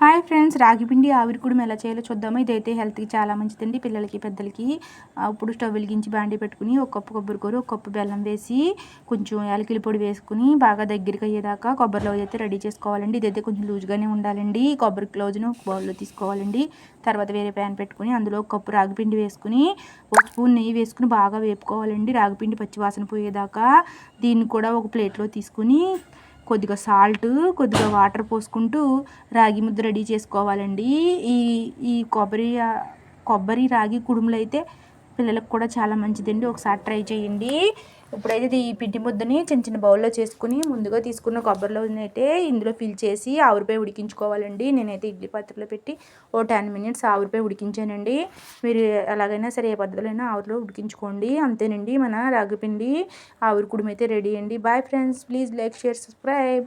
Hi friends, రాగి పిండి ఆవిరి కుడుము ఎలా చేయాలో చూద్దాము. ఇదైతే హెల్త్కి చాలా మంచిదండి, పిల్లలకి పెద్దలకి. ఇప్పుడు స్టవ్ వెలిగించి బాండి పెట్టుకుని ఒక కప్పు కొబ్బరికూర, ఒక కప్పు బెల్లం వేసి కొంచెం యాలకుల పొడి వేసుకుని బాగా దగ్గరికి అయ్యేదాకా కొబ్బరి లౌజ్ అయితే రెడీ చేసుకోవాలండి. ఇదైతే కొంచెం లూజ్గానే ఉండాలండి. కొబ్బరి లౌజ్ను ఒక బౌల్లో తీసుకోవాలండి. తర్వాత వేరే ప్యాన్ పెట్టుకుని అందులో ఒక కప్పు రాగిపిండి వేసుకుని ఒక స్పూన్ నెయ్యి వేసుకుని బాగా వేపుకోవాలండి, రాగిపిండి పచ్చివాసన పోయేదాకా. దీన్ని కూడా ఒక ప్లేట్లో తీసుకుని కొద్దిగా సాల్ట్, కొద్దిగా వాటర్ పోసుకుంటూ రాగి ముద్ద రెడీ చేసుకోవాలండి. ఈ ఈ కొబ్బరి రాగి కుడుములు అయితే పిల్లలకు కూడా చాలా మంచిదండి, ఒకసారి ట్రై చేయండి. ఇప్పుడైతే ఈ పిండి ముద్దని చిన్న చిన్న బౌల్లో చేసుకుని ముందుగా తీసుకున్న కొబ్బరిలో అయితే ఇందులో ఫిల్ చేసి ఆవిరిపై ఉడికించుకోవాలండి. నేనైతే ఇడ్లీ పాత్రలో పెట్టి 10 minutes ఆవిరిపై ఉడికించానండి. మీరు ఎలాగైనా సరే ఏ పద్ధతిలో అయినా ఆవిరిలో ఉడికించుకోండి. అంతేనండి, మన రాగిపిండి ఆవిరి కుడుము అయితే రెడీ అండి. Bye friends, please like, share, subscribe.